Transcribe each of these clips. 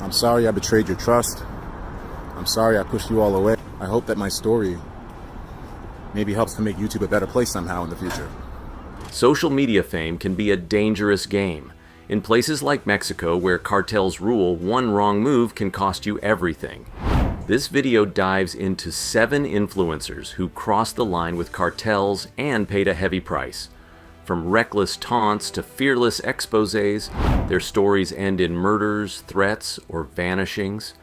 I'm sorry I betrayed your trust. I'm sorry I pushed you all away. I hope that my story maybe helps to make YouTube a better place somehow in the future. Social media fame can be a dangerous game. In places like Mexico, where cartels rule, one wrong move can cost you everything. This video dives into 7 influencers who crossed the line with cartels and paid a heavy price. From reckless taunts to fearless exposés, their stories end in murders, threats, or vanishings.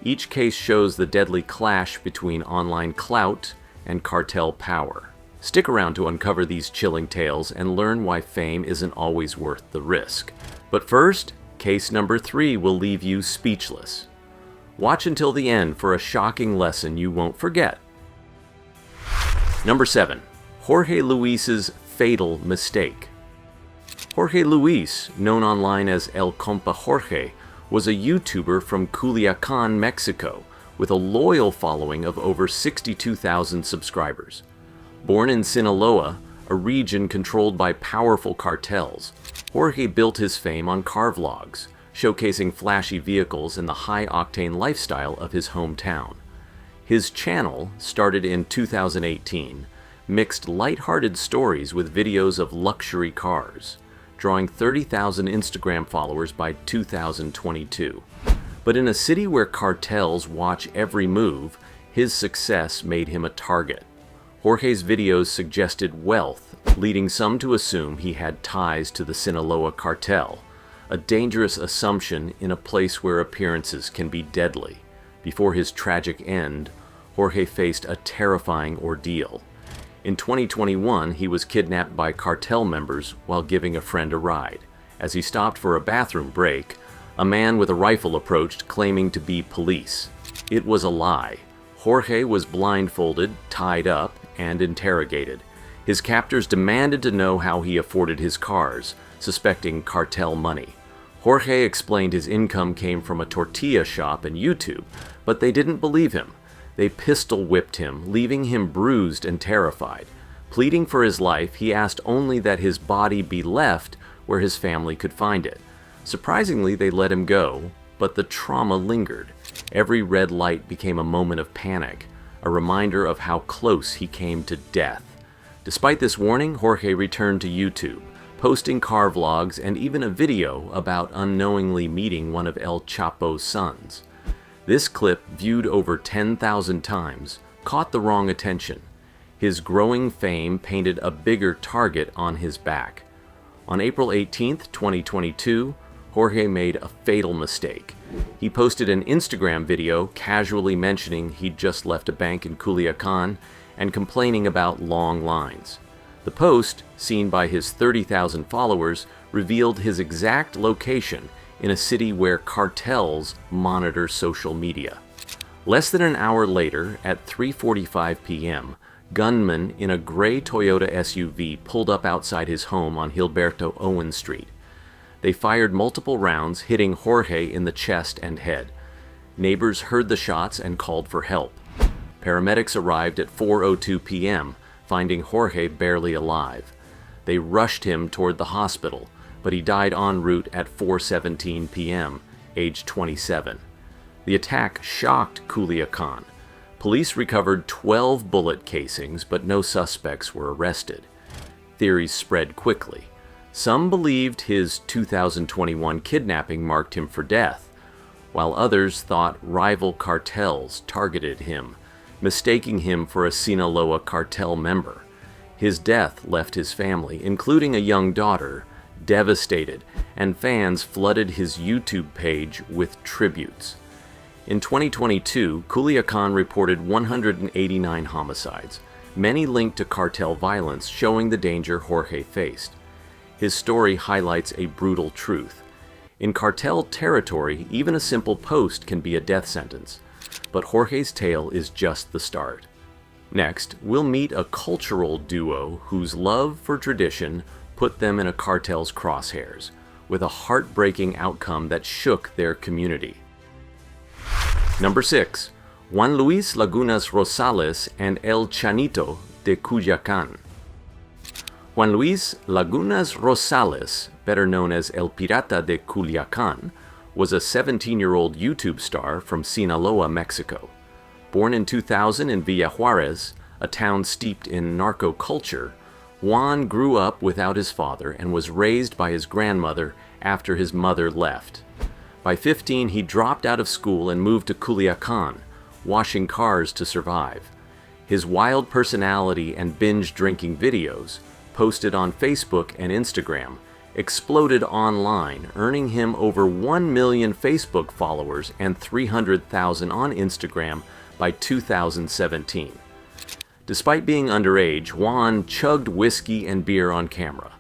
Each case shows the deadly clash between online clout and cartel power. Stick around to uncover these chilling tales and learn why fame isn't always worth the risk. But first, case number 3 will leave you speechless. Watch until the end for a shocking lesson you won't forget. Number 7. Jorge Luis's fatal mistake. Jorge Luis, known online as El Compa Jorge, was a YouTuber from Cuyacán, Mexico, with a loyal following of over 62,000 subscribers. Born in Sinaloa, a region controlled by powerful cartels, Jorge built his fame on car vlogs, showcasing flashy vehicles and the high-octane lifestyle of his hometown. His channel, started in 2018, mixed light-hearted stories with videos of luxury cars, drawing 30,000 Instagram followers by 2022. But in a city where cartels watch every move, his success made him a target. Jorge's videos suggested wealth, leading some to assume he had ties to the Sinaloa cartel, a dangerous assumption in a place where appearances can be deadly. Before his tragic end, Jorge faced a terrifying ordeal. In 2021, he was kidnapped by cartel members while giving a friend a ride. As he stopped for a bathroom break, a man with a rifle approached, claiming to be police. It was a lie. Jorge was blindfolded, tied up, and interrogated. His captors demanded to know how he afforded his cars, suspecting cartel money. Jorge explained his income came from a tortilla shop and YouTube, but they didn't believe him. They pistol whipped him, leaving him bruised and terrified. Pleading for his life, he asked only that his body be left where his family could find it. Surprisingly, they let him go, but the trauma lingered. Every red light became a moment of panic, a reminder of how close he came to death. Despite this warning, Jorge returned to YouTube, posting car vlogs and even a video about unknowingly meeting one of El Chapo's sons. This clip, viewed over 10,000 times, caught the wrong attention. His growing fame painted a bigger target on his back. On April 18, 2022, Jorge made a fatal mistake. He posted an Instagram video casually mentioning he'd just left a bank in Cuyacán and complaining about long lines. The post, seen by his 30,000 followers, revealed his exact location in a city where cartels monitor social media. Less than an hour later, at 3:45 p.m., gunmen in a gray Toyota SUV pulled up outside his home on Gilberto Owen Street. They fired multiple rounds, hitting Jorge in the chest and head. Neighbors heard the shots and called for help. Paramedics arrived at 4:02 p.m., finding Jorge barely alive. They rushed him toward the hospital, but he died en route at 4:17 p.m., age 27. The attack shocked Cuyacán. Police recovered 12 bullet casings, but no suspects were arrested. Theories spread quickly. Some believed his 2021 kidnapping marked him for death, while others thought rival cartels targeted him, mistaking him for a Sinaloa cartel member. His death left his family, including a young daughter, devastated, and fans flooded his YouTube page with tributes. In 2022, Cuyacán reported 189 homicides, many linked to cartel violence, showing the danger Jorge faced. His story highlights a brutal truth. In cartel territory, even a simple post can be a death sentence. But Jorge's tale is just the start. Next, we'll meet a cultural duo whose love for tradition put them in a cartel's crosshairs, with a heartbreaking outcome that shook their community. Number 6. Juan Luis Lagunas Rosales and El Chanito de Cuyacán. Juan Luis Lagunas Rosales, better known as El Pirata de Cuyacán, was a 17-year-old YouTube star from Sinaloa, Mexico. Born in 2000 in Villa Juarez, a town steeped in narco culture, Juan grew up without his father and was raised by his grandmother after his mother left. By 15, he dropped out of school and moved to Cuyacán, washing cars to survive. His wild personality and binge-drinking videos, posted on Facebook and Instagram, exploded online, earning him over 1 million Facebook followers and 300,000 on Instagram by 2017. Despite being underage, Juan chugged whiskey and beer on camera.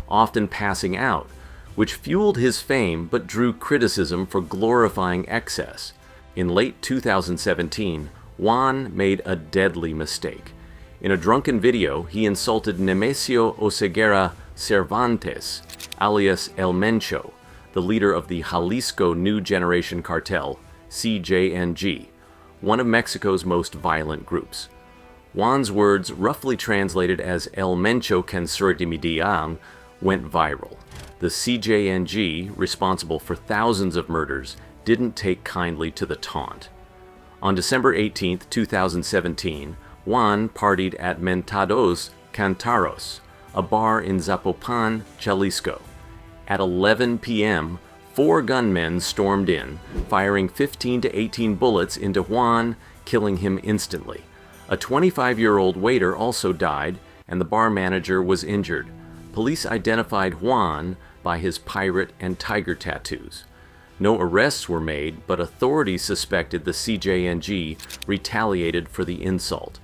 Often passing out, which fueled his fame but drew criticism for glorifying excess. In late 2017, Juan made a deadly mistake. In a drunken video, he insulted Nemesio Oseguera Cervantes, alias El Mencho, the leader of the Jalisco New Generation Cartel, CJNG, one of Mexico's most violent groups. Juan's words, roughly translated as El Mencho can surtimidian, went viral. The CJNG, responsible for thousands of murders, didn't take kindly to the taunt. On December 18, 2017, Juan partied at Mentados Cantaros, a bar in Zapopan, Jalisco. At 11 p.m., 4 gunmen stormed in, firing 15 to 18 bullets into Juan, killing him instantly. A 25-year-old waiter also died, and the bar manager was injured. Police identified Juan by his pirate and tiger tattoos. No arrests were made, but authorities suspected the CJNG retaliated for the insult.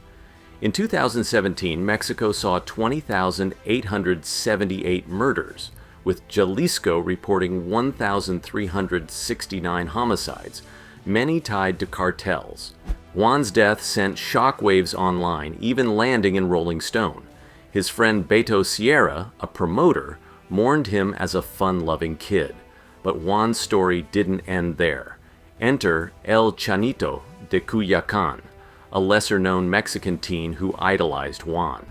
In 2017, Mexico saw 20,878 murders, with Jalisco reporting 1,369 homicides, many tied to cartels. Juan's death sent shockwaves online, even landing in Rolling Stone. His friend Beto Sierra, a promoter, mourned him as a fun-loving kid. But Juan's story didn't end there. Enter El Chanito de Cuyacán, a lesser-known Mexican teen who idolized Juan.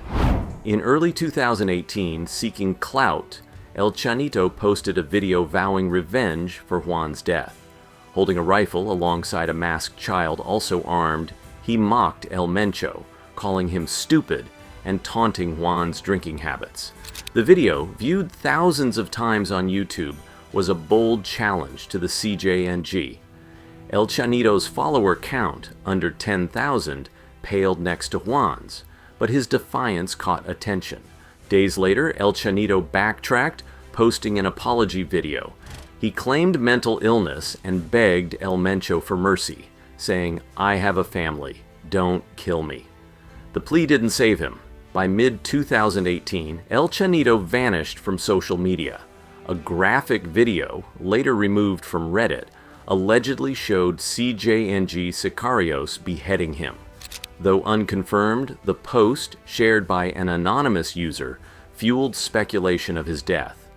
In early 2018, seeking clout, El Chanito posted a video vowing revenge for Juan's death. Holding a rifle alongside a masked child also armed, he mocked El Mencho, calling him stupid and taunting Juan's drinking habits. The video, viewed thousands of times on YouTube, was a bold challenge to the CJNG. El Chanito's follower count, under 10,000, paled next to Juan's, but his defiance caught attention. Days later, El Chanito backtracked, posting an apology video. He claimed mental illness and begged El Mencho for mercy, saying, "I have a family. Don't kill me." The plea didn't save him. By mid-2018, El Chanito vanished from social media. A graphic video, later removed from Reddit, allegedly showed CJNG sicarios beheading him. Though unconfirmed, the post, shared by an anonymous user, fueled speculation of his death.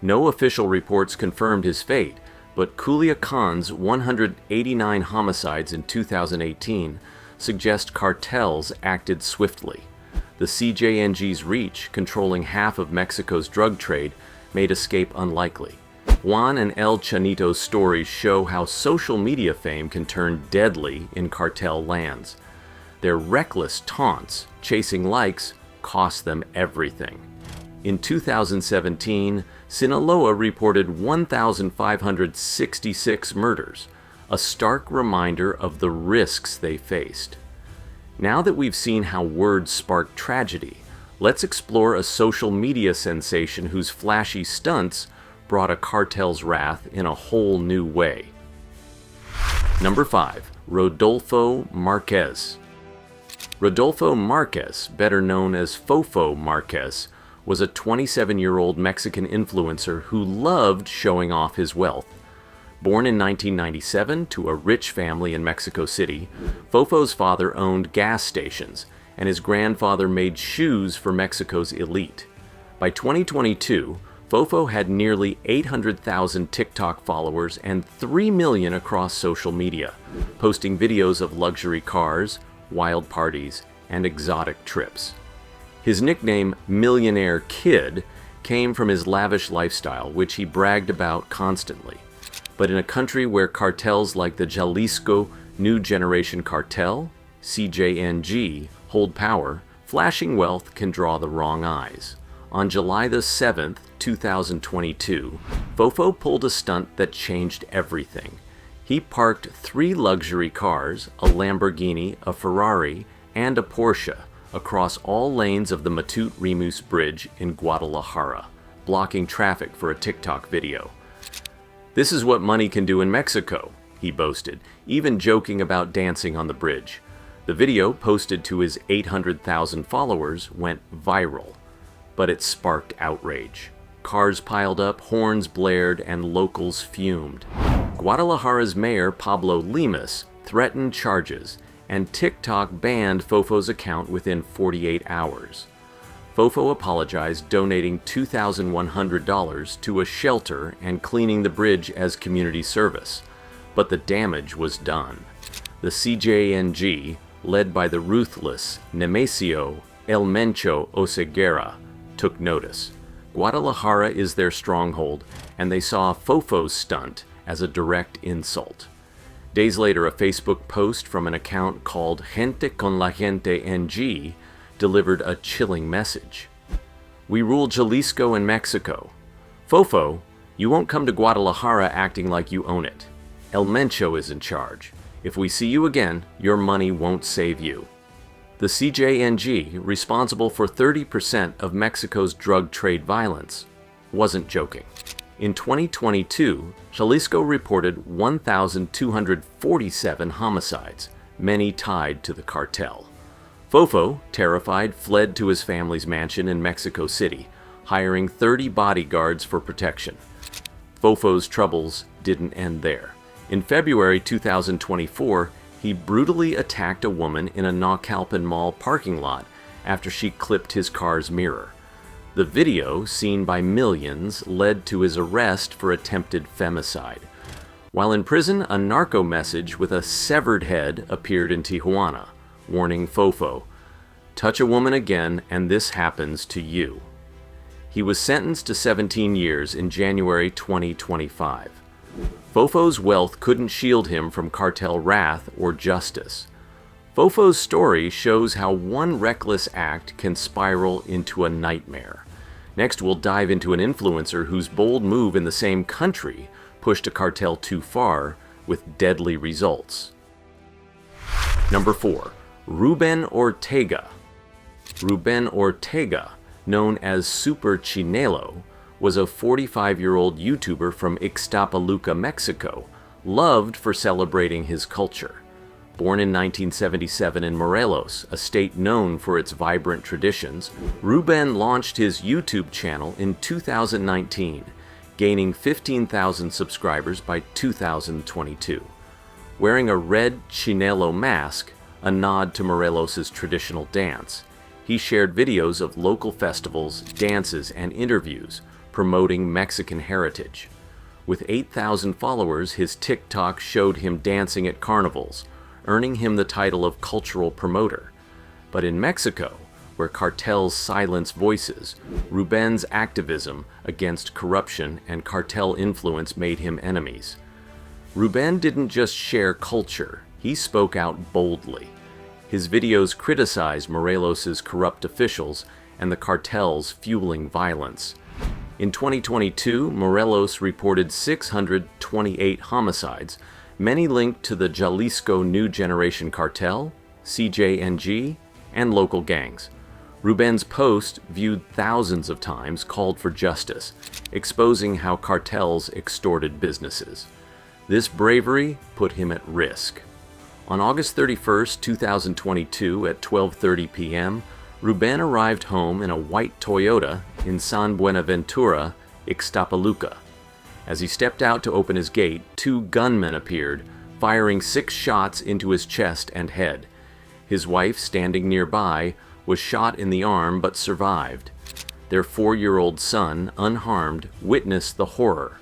No official reports confirmed his fate, but Cuyacán's 189 homicides in 2018 suggest cartels acted swiftly. The CJNG's reach, controlling half of Mexico's drug trade, made escape unlikely. Juan and El Chanito's stories show how social media fame can turn deadly in cartel lands. Their reckless taunts, chasing likes, cost them everything. In 2017, Sinaloa reported 1,566 murders, a stark reminder of the risks they faced. Now that we've seen how words spark tragedy, let's explore a social media sensation whose flashy stunts brought a cartel's wrath in a whole new way. Number 5. Rodolfo Marquez. Rodolfo Marquez, better known as Fofo Marquez, was a 27-year-old Mexican influencer who loved showing off his wealth. Born in 1997 to a rich family in Mexico City, Fofo's father owned gas stations, and his grandfather made shoes for Mexico's elite. By 2022, Fofo had nearly 800,000 TikTok followers and 3 million across social media, posting videos of luxury cars, wild parties, and exotic trips. His nickname, Millionaire Kid, came from his lavish lifestyle, which he bragged about constantly. But in a country where cartels like the Jalisco New Generation Cartel, CJNG, hold power, flashing wealth can draw the wrong eyes. On July the 7th, 2022, Fofo pulled a stunt that changed everything. He parked 3 luxury cars, a Lamborghini, a Ferrari, and a Porsche, across all lanes of the Matute Remus Bridge in Guadalajara, blocking traffic for a TikTok video. "This is what money can do in Mexico," he boasted, even joking about dancing on the bridge. The video, posted to his 800,000 followers, went viral, but it sparked outrage. Cars piled up, horns blared, and locals fumed. Guadalajara's mayor, Pablo Lemus, threatened charges, and TikTok banned Fofo's account within 48 hours. Fofo apologized, donating $2,100 to a shelter and cleaning the bridge as community service. But the damage was done. The CJNG, led by the ruthless Nemesio El Mencho Oseguera, took notice. Guadalajara is their stronghold, and they saw Fofo's stunt as a direct insult. Days later, a Facebook post from an account called Gente con la Gente NG delivered a chilling message. "We rule Jalisco and Mexico. Fofo, you won't come to Guadalajara acting like you own it. El Mencho is in charge. If we see you again, your money won't save you." The CJNG, responsible for 30% of Mexico's drug trade violence, wasn't joking. In 2022, Jalisco reported 1,247 homicides, many tied to the cartel. Fofo, terrified, fled to his family's mansion in Mexico City, hiring 30 bodyguards for protection. Fofo's troubles didn't end there. In February 2024, he brutally attacked a woman in a Naucalpan Mall parking lot after she clipped his car's mirror. The video, seen by millions, led to his arrest for attempted femicide. While in prison, a narco message with a severed head appeared in Tijuana, warning Fofo, "Touch a woman again and this happens to you." He was sentenced to 17 years in January 2025. Fofo's wealth couldn't shield him from cartel wrath or justice. Fofo's story shows how one reckless act can spiral into a nightmare. Next, we'll dive into an influencer whose bold move in the same country pushed a cartel too far with deadly results. Number 4. Reuben Ortega. Reuben Ortega, known as Super Chinelo, was a 45-year-old YouTuber from Ixtapaluca, Mexico, loved for celebrating his culture. Born in 1977 in Morelos, a state known for its vibrant traditions, Reuben launched his YouTube channel in 2019, gaining 15,000 subscribers by 2022. Wearing a red chinelo mask, a nod to Morelos' traditional dance, he shared videos of local festivals, dances, and interviews promoting Mexican heritage. With 8,000 followers, his TikTok showed him dancing at carnivals, earning him the title of cultural promoter. But in Mexico, where cartels silence voices, Reuben's activism against corruption and cartel influence made him enemies. Reuben didn't just share culture, he spoke out boldly. His videos criticized Morelos' corrupt officials and the cartels fueling violence. In 2022, Morelos reported 628 homicides, many linked to the Jalisco New Generation Cartel, CJNG, and local gangs. Reuben's post, viewed thousands of times, called for justice, exposing how cartels extorted businesses. This bravery put him at risk. On August 31, 2022, at 12:30 p.m., Reuben arrived home in a white Toyota in San Buenaventura, Ixtapaluca. As he stepped out to open his gate, 2 gunmen appeared, firing 6 shots into his chest and head. His wife, standing nearby, was shot in the arm but survived. Their 4-year-old son, unharmed, witnessed the horror.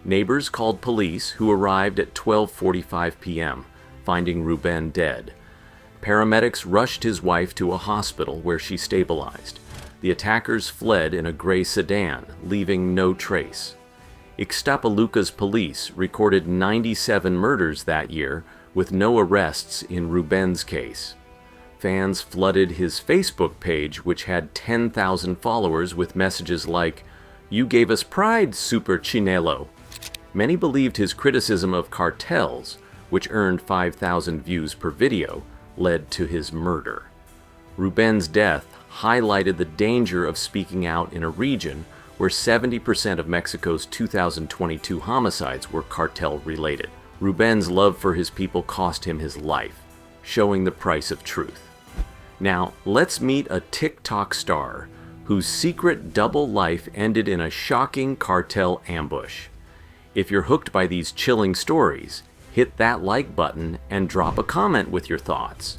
Neighbors called police, who arrived at 12:45 p.m., finding Reuben dead. Paramedics rushed his wife to a hospital where she stabilized. The attackers fled in a gray sedan, leaving no trace. Ixtapaluca's police recorded 97 murders that year, with no arrests in Reuben's case. Fans flooded his Facebook page, which had 10,000 followers, with messages like, "You gave us pride, Super Chinelo." Many believed his criticism of cartels, which earned 5,000 views per video, led to his murder. Reuben's death highlighted the danger of speaking out in a region where 70% of Mexico's 2022 homicides were cartel-related. Reuben's love for his people cost him his life, showing the price of truth. Now, let's meet a TikTok star whose secret double life ended in a shocking cartel ambush. If you're hooked by these chilling stories, hit that like button and drop a comment with your thoughts.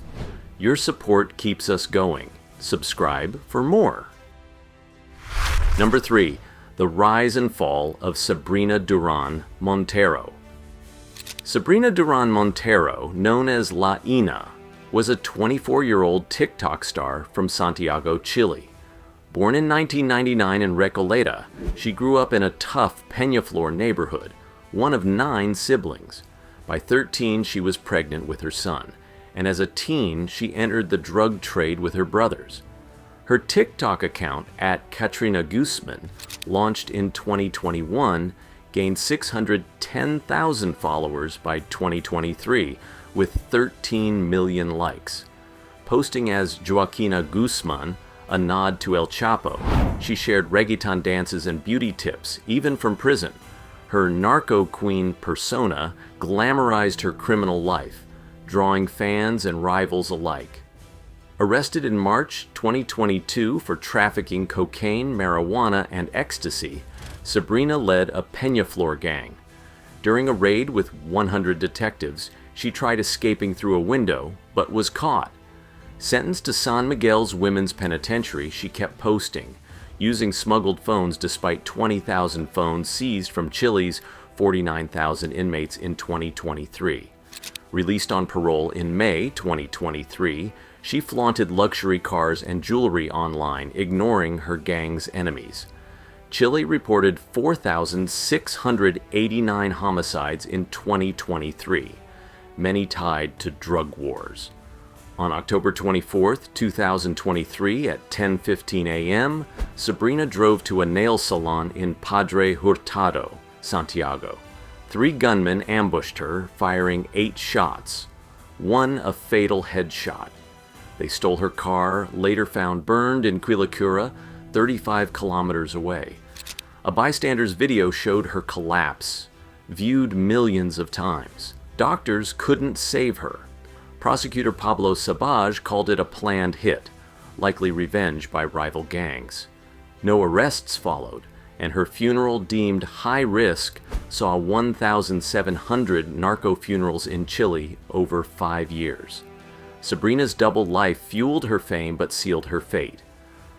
Your support keeps us going. Subscribe for more. Number 3. The rise and fall of Sabrina Durán Montero. Sabrina Durán Montero, known as La Ina, was a 24-year-old TikTok star from Santiago, Chile. Born in 1999 in Recoleta, she grew up in a tough Peñaflor neighborhood, one of 9 siblings. By 13, she was pregnant with her son, and as a teen, she entered the drug trade with her brothers. Her TikTok account, at Katrina Guzman, launched in 2021, gained 610,000 followers by 2023, with 13 million likes. Posting as Joaquina Guzman, a nod to El Chapo, she shared reggaeton dances and beauty tips, even from prison. Her narco queen persona glamorized her criminal life, drawing fans and rivals alike. Arrested in March 2022 for trafficking cocaine, marijuana, and ecstasy, Sabrina led a Peñaflor gang. During a raid with 100 detectives, she tried escaping through a window, but was caught. Sentenced to San Miguel's Women's Penitentiary, she kept posting, using smuggled phones despite 20,000 phones seized from Chile's 49,000 inmates in 2023. Released on parole in May 2023, she flaunted luxury cars and jewelry online, ignoring her gang's enemies. Chile reported 4,689 homicides in 2023, many tied to drug wars. On October 24, 2023, at 10:15 a.m., Sabrina drove to a nail salon in Padre Hurtado, Santiago. 3 gunmen ambushed her, firing 8 shots, one a fatal headshot. They stole her car, later found burned in Quilicura, 35 kilometers away. A bystander's video showed her collapse, viewed millions of times. Doctors couldn't save her. Prosecutor Pablo Sabaj called it a planned hit, likely revenge by rival gangs. No arrests followed, and her funeral, deemed high risk, saw 1,700 narco funerals in Chile over 5 years. Sabrina's double life fueled her fame but sealed her fate.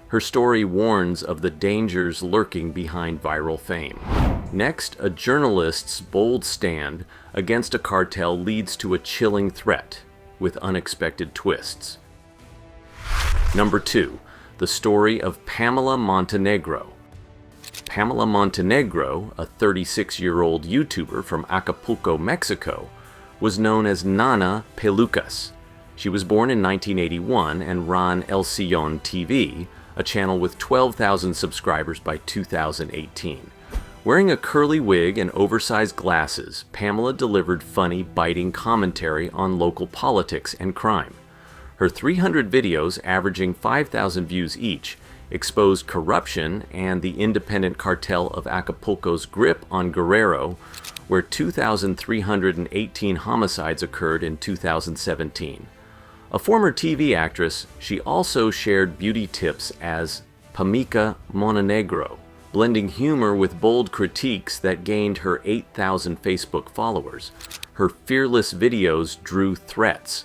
Her story warns of the dangers lurking behind viral fame. Next, a journalist's bold stand against a cartel leads to a chilling threat, with unexpected twists. Number 2. The story of Pamela Montenegro. Pamela Montenegro, a 36-year-old YouTuber from Acapulco, Mexico, was known as Nana Pelucas. She was born in 1981 and ran El Sillon TV, a channel with 12,000 subscribers by 2018. Wearing a curly wig and oversized glasses, Pamela delivered funny, biting commentary on local politics and crime. Her 300 videos, averaging 5,000 views each, exposed corruption and the independent cartel of Acapulco's grip on Guerrero, where 2,318 homicides occurred in 2017. A former TV actress, she also shared beauty tips as Pamela Montenegro, blending humor with bold critiques that gained her 8,000 Facebook followers. Her fearless videos drew threats.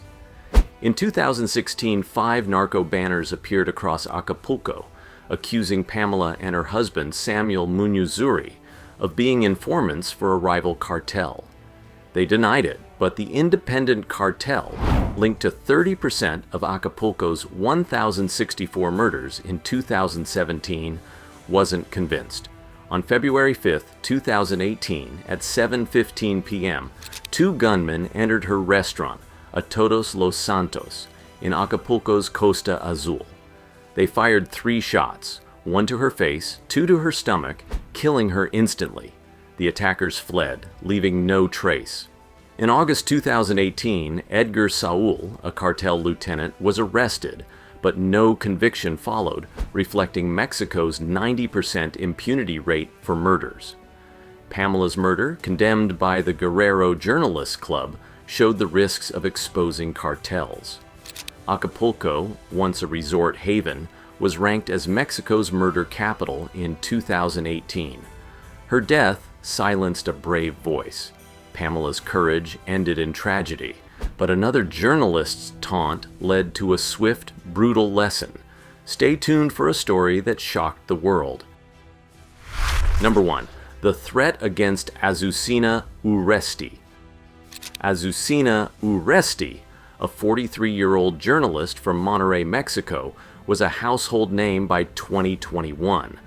In 2016, 5 narco banners appeared across Acapulco, accusing Pamela and her husband, Samuel Muñozuri, of being informants for a rival cartel. They denied it, but the independent cartel, linked to 30% of Acapulco's 1,064 murders in 2017, wasn't convinced. On February 5, 2018, at 7:15 p.m., two gunmen entered her restaurant, a Todos Los Santos, in Acapulco's Costa Azul. They fired 3 shots, one to her face, 2 to her stomach, killing her instantly. The attackers fled, leaving no trace. In August 2018, Edgar Saul, a cartel lieutenant, was arrested, but no conviction followed, reflecting Mexico's 90% impunity rate for murders. Pamela's murder, condemned by the Guerrero Journalists Club, showed the risks of exposing cartels. Acapulco, once a resort haven, was ranked as Mexico's murder capital in 2018. Her death silenced a brave voice. Pamela's courage ended in tragedy, but another journalist's taunt led to a swift, brutal lesson. Stay tuned for a story that shocked the world. Number 1. The threat against Azusina Uresti. Azusina Uresti, a 43-year-old journalist from Monterrey, Mexico, was a household name by 2021.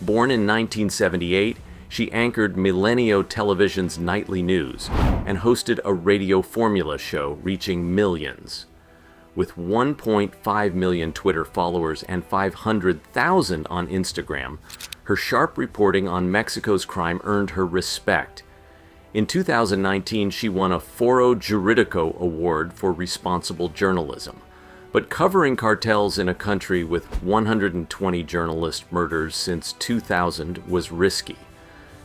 Born in 1978, she anchored Milenio Television's nightly news and hosted a radio formula show reaching millions. With 1.5 million Twitter followers and 500,000 on Instagram, her sharp reporting on Mexico's crime earned her respect. In 2019, she won a Foro Juridico Award for responsible journalism. But covering cartels in a country with 120 journalist murders since 2000 was risky.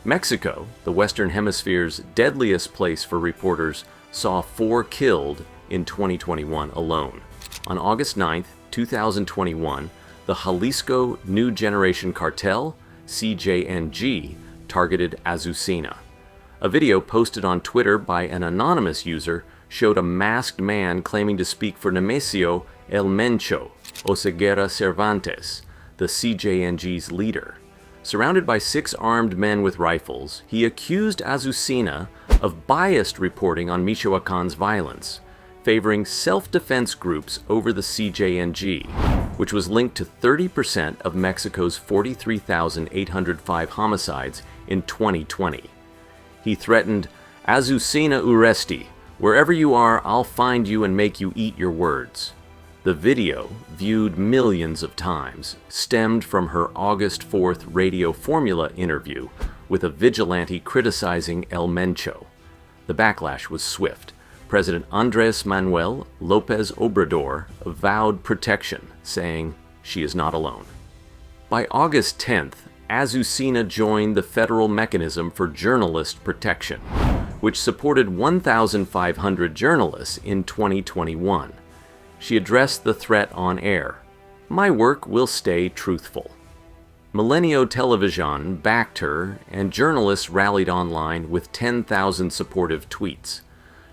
Mexico, the Western Hemisphere's deadliest place for reporters, saw 4 killed in 2021 alone. On August 9, 2021, the Jalisco New Generation Cartel, CJNG, targeted Azucena. A video posted on Twitter by an anonymous user showed a masked man claiming to speak for Nemesio El Mencho Oseguera Cervantes, the CJNG's leader. Surrounded by 6 armed men with rifles, he accused Azucena of biased reporting on Michoacan's violence, favoring self-defense groups over the CJNG, which was linked to 30% of Mexico's 43,805 homicides in 2020. He threatened, "Azucena Uresti, wherever you are, I'll find you and make you eat your words." The video, viewed millions of times, stemmed from her August 4th radio formula interview with a vigilante criticizing El Mencho. The backlash was swift. President Andrés Manuel López Obrador vowed protection, saying she is not alone. By August 10th, Azucena joined the Federal Mechanism for Journalist Protection, which supported 1,500 journalists in 2021. She addressed the threat on air. "My work will stay truthful." Milenio Television backed her, and journalists rallied online with 10,000 supportive tweets.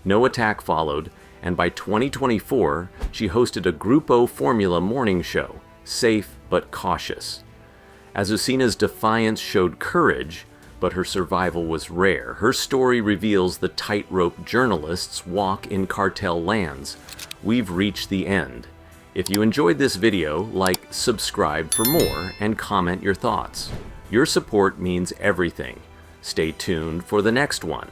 No attack followed, and by 2024, she hosted a Grupo Formula morning show, safe but cautious. Azucena's defiance showed courage, but her survival was rare. Her story reveals the tightrope journalists walk in cartel lands. We've reached the end. If you enjoyed this video, like, subscribe for more, and comment your thoughts. Your support means everything. Stay tuned for the next one.